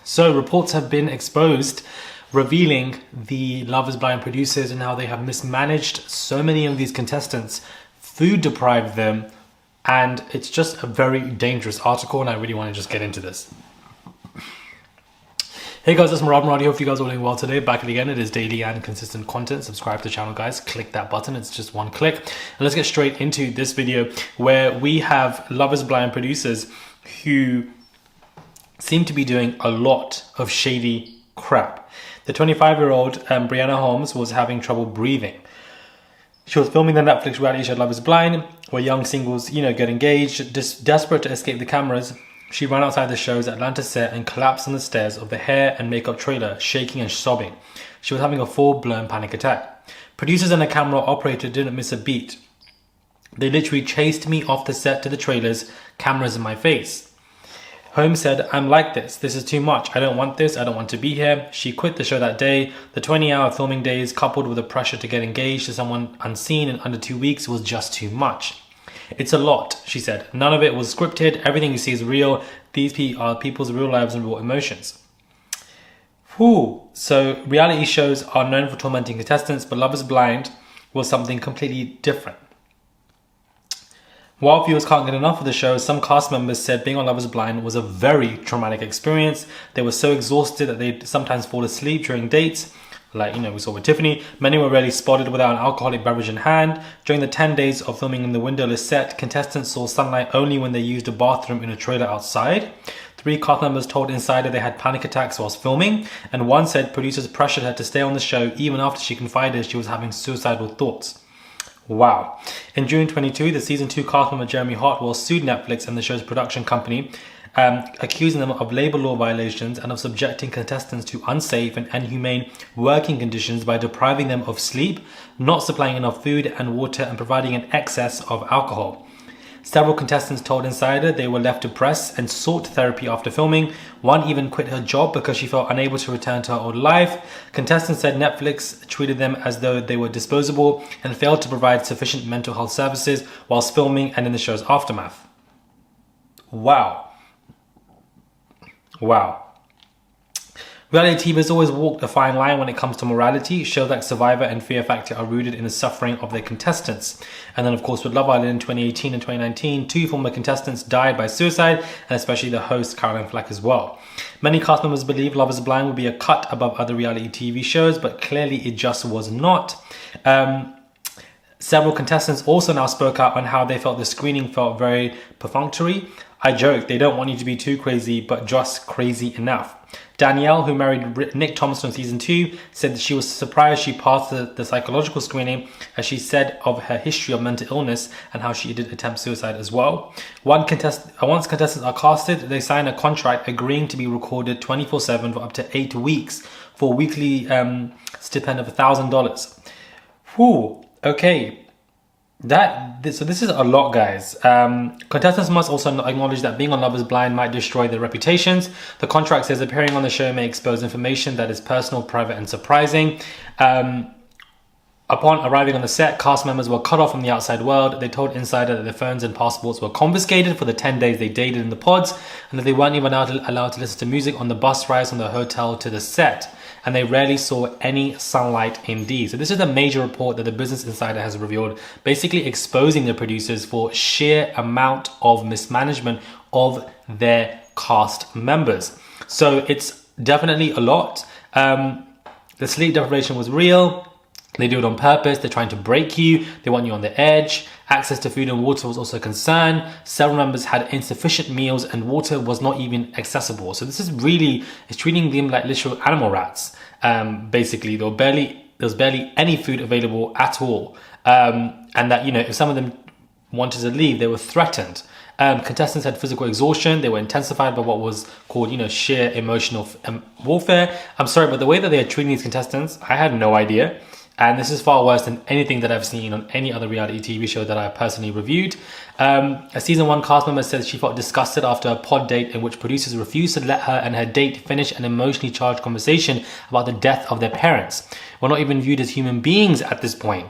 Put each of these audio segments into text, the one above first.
So reports have been exposed revealing the Love is Blind producers and how they have mismanaged so many of these contestants, food deprived them, and it's just a very dangerous article, and I really want to just get into this. Hey guys, it's Murad. Hope you guys are doing well today. Back again, it is daily and consistent content. Subscribe to the channel, guys. Click that button. It's just one click. And let's get straight into this video where we have Love is Blind producers who seem to be doing a lot of shady crap. The 25-year-old Brianna Holmes was having trouble breathing. She was filming the Netflix reality show Love is Blind, where young singles, get engaged. Desperate to escape the cameras, she ran outside the show's Atlanta set and collapsed on the stairs of the hair and makeup trailer, shaking and sobbing. She was having a full-blown panic attack. Producers and the camera operator didn't miss a beat. They literally chased me off the set to the trailers, cameras in my face. Holmes said, "I'm like this. This is too much. I don't want this. I don't want to be here." She quit the show that day. The 20-hour filming days, coupled with the pressure to get engaged to someone unseen in under 2 weeks, was just too much. "It's a lot," she said. "None of it was scripted. Everything you see is real. These are people's real lives and real emotions." Whew. So reality shows are known for tormenting contestants, but Love is Blind was something completely different. While viewers can't get enough of the show, some cast members said being on Love is Blind was a very traumatic experience. They were so exhausted that they'd sometimes fall asleep during dates. Like, we saw with Tiffany. Many were rarely spotted without an alcoholic beverage in hand. During the 10 days of filming in the windowless set, contestants saw sunlight only when they used a bathroom in a trailer outside. 3 cast members told Insider they had panic attacks whilst filming, and one said producers pressured her to stay on the show even after she confided she was having suicidal thoughts. Wow. In June 22, the season 2 cast member Jeremy Hartwell sued Netflix and the show's production company, accusing them of labor law violations and of subjecting contestants to unsafe and inhumane working conditions by depriving them of sleep, not supplying enough food and water, and providing an excess of alcohol. Several contestants told Insider they were left depressed and sought therapy after filming. One even quit her job because she felt unable to return to her old life. Contestants said Netflix treated them as though they were disposable and failed to provide sufficient mental health services whilst filming and in the show's aftermath. Wow. Wow. Reality TV has always walked a fine line when it comes to morality. Shows like Survivor and Fear Factor are rooted in the suffering of their contestants. And then, of course, with Love Island in 2018 and 2019, 2 former contestants died by suicide, and especially the host, Caroline Flack, as well. Many cast members believe Love is Blind would be a cut above other reality TV shows, but clearly it just was not. Several contestants also now spoke out on how they felt the screening felt very perfunctory. I joke, they don't want you to be too crazy, but just crazy enough. Danielle, who married Nick Thompson in season 2, said that she was surprised she passed the psychological screening, as she said of her history of mental illness and how she did attempt suicide as well. Once contestants are casted, they sign a contract agreeing to be recorded 24/7 for up to 8 weeks for a weekly stipend of $1,000. Whew, okay. So this is a lot, guys. Contestants must also acknowledge that being on Love is Blind might destroy their reputations. The contract says appearing on the show may expose information that is personal, private, and surprising. Upon arriving on the set, cast members were cut off from the outside world. They told Insider that their phones and passports were confiscated for the 10 days they dated in the pods, and that they weren't even allowed to listen to music on the bus rides from the hotel to the set. And they rarely saw any sunlight indeed. So this is a major report that the Business Insider has revealed, basically exposing the producers for sheer amount of mismanagement of their cast members. So it's definitely a lot. The sleep deprivation was real. They do it on purpose. They're trying to break you. They want you on the edge. Access to food and water was also a concern. Several members had insufficient meals and water was not even accessible. So this is really, it's treating them like literal animal rats. Basically, there was barely any food available at all. And that, if some of them wanted to leave, they were threatened. Contestants had physical exhaustion. They were intensified by what was called, sheer emotional warfare. I'm sorry, but the way that they are treating these contestants, I had no idea. And this is far worse than anything that I've seen on any other reality TV show that I personally reviewed. A season 1 cast member says she felt disgusted after a pod date in which producers refused to let her and her date finish an emotionally charged conversation about the death of their parents. We're not even viewed as human beings at this point.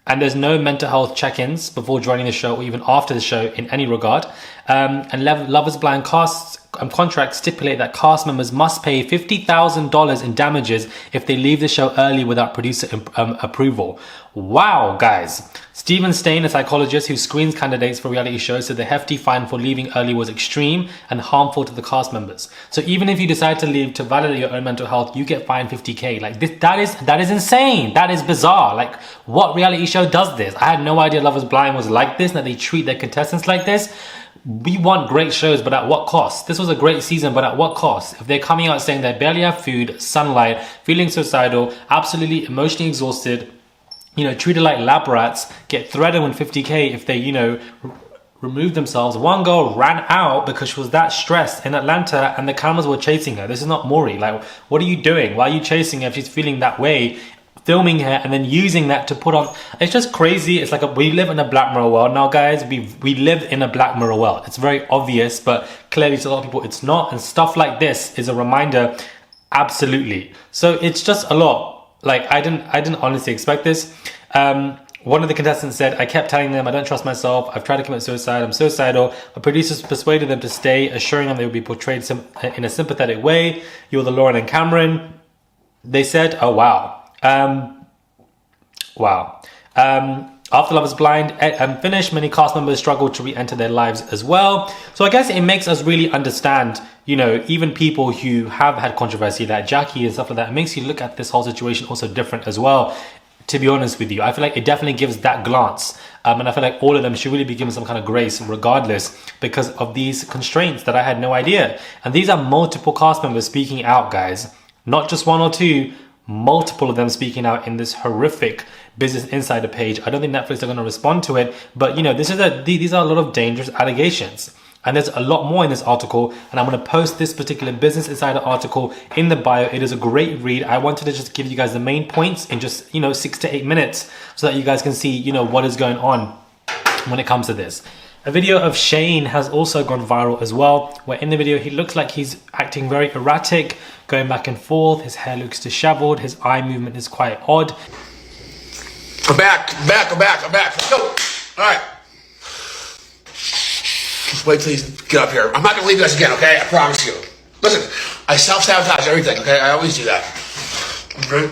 And there's no mental health check-ins before joining the show or even after the show in any regard. And Love is Blind contracts stipulate that cast members must pay $50,000 in damages if they leave the show early without producer approval. Wow, guys. Stephen Stain, a psychologist who screens candidates for reality shows, said the hefty fine for leaving early was extreme and harmful to the cast members. So even if you decide to leave to validate your own mental health, you get fined $50K. Like this, that is insane. That is bizarre. Like, what reality show does this? I had no idea Love is Blind was like this, that they treat their contestants like this. We want great shows, but at what cost? This was a great season, but at what cost? If they're coming out saying they barely have food, sunlight, feeling suicidal, absolutely emotionally exhausted, treated like lab rats, get threatened with $50K if they, remove themselves. One girl ran out because she was that stressed in Atlanta and the cameras were chasing her. This is not Maury. Like, what are you doing? Why are you chasing her if she's feeling that way? Filming her and then using that to put on, it's just crazy. It's like we live in a Black Mirror world now, guys. We live in a Black Mirror world. It's very obvious, but clearly to a lot of people it's not, and stuff like this is a reminder. Absolutely. So it's just a lot. Like, I didn't honestly expect this. One of the contestants said, I kept telling them I don't trust myself, I've tried to commit suicide, I'm suicidal, but producers persuaded them to stay, assuring them they would be portrayed in a sympathetic way. You're the Lauren and Cameron. They said, oh wow. After Love is Blind finished, many cast members struggled to re-enter their lives as well. So I guess it makes us really understand, even people who have had controversy like Jackie and stuff like that, it makes you look at this whole situation also different as well, to be honest with you. I feel like it definitely gives that glance. And I feel like all of them should really be given some kind of grace regardless because of these constraints that I had no idea. And these are multiple cast members speaking out, guys. Not just one or two, multiple of them speaking out in this horrific Business Insider page. I don't think Netflix are going to respond to it, but these are a lot of dangerous allegations. And there's a lot more in this article, and I'm going to post this particular Business Insider article in the bio. It is a great read. I wanted to just give you guys the main points in just 6 to 8 minutes so that you guys can see what is going on when it comes to this. A video of Shane has also gone viral as well, where in the video he looks like he's acting very erratic, going back and forth, his hair looks disheveled, his eye movement is quite odd. I'm back. Let's go. All right. Just wait till you get up here. I'm not going to leave you guys again, okay? I promise you. Listen, I self-sabotage everything, okay? I always do that. Okay?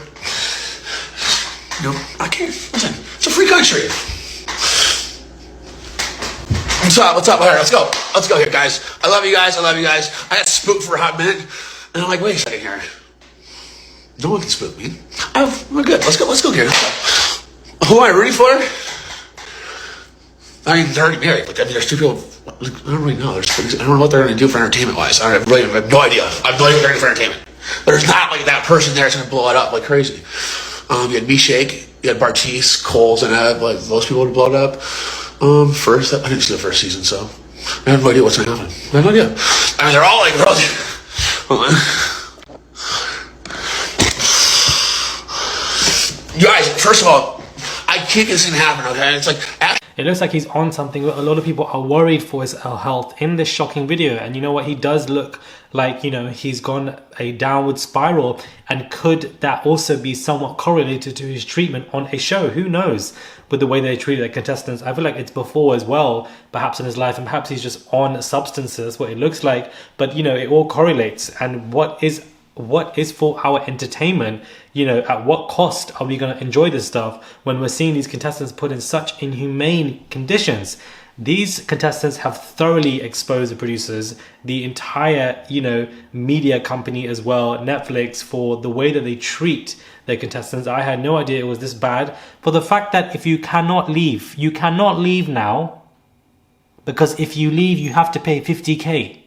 I can't. Listen, it's a free country. What's up? All right, let's go. Let's go here, guys. I love you guys. I got spooked for a hot minute, and I'm like, wait a second here. No one can spook me. We're good. Let's go here. Who am I rooting for? I mean, they're already married. Like, there's two people. I don't really know. I don't know what they're going to do for entertainment-wise. I have no idea. I have no idea what they're going to do for entertainment. There's not like that person there that's going to blow it up like crazy. You had Meshake, you had Bartice, Coles, and like those people would blow it up. First, I didn't see the first season, so I have no idea what's going to happen. I have no idea. I mean, they're all like, you guys, first of all, I can't get this thing to happen, okay? It's like... It looks like he's on something. A lot of people are worried for his health in this shocking video. And you know what? He does look like, he's gone a downward spiral. And could that also be somewhat correlated to his treatment on a show? Who knows? With the way they treated their contestants. I feel like it's before as well, perhaps in his life. And perhaps he's just on substances, what it looks like. But, it all correlates. And what is for our entertainment, at what cost are we going to enjoy this stuff when we're seeing these contestants put in such inhumane conditions? These contestants have thoroughly exposed the producers, the entire, media company as well, Netflix, for the way that they treat their contestants. I had no idea it was this bad. For the fact that if you cannot leave now, because if you leave, you have to pay $50K.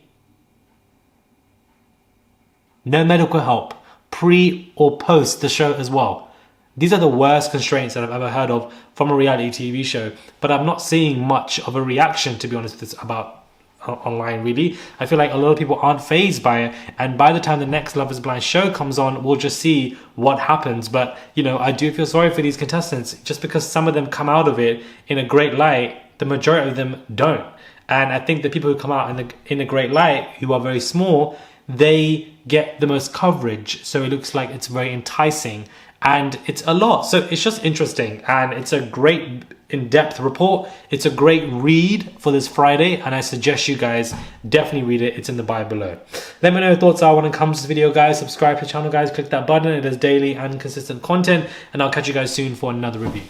No medical help, pre or post the show as well. These are the worst constraints that I've ever heard of from a reality TV show. But I'm not seeing much of a reaction, to be honest, with this about online, really. I feel like a lot of people aren't fazed by it. And by the time the next Love is Blind show comes on, we'll just see what happens. But, I do feel sorry for these contestants. Just because some of them come out of it in a great light, the majority of them don't. And I think the people who come out in a great light, who are very small, they get the most coverage, so it looks like it's very enticing. and it's a lot. So it's just interesting, and it's a great in-depth report. It's a great read for this Friday, and I suggest you guys definitely read it. It's in the bio below. Let me know your thoughts are when it comes to this video, guys. Subscribe to the channel, guys. Click that button. It is daily and consistent content, and I'll catch you guys soon for another review.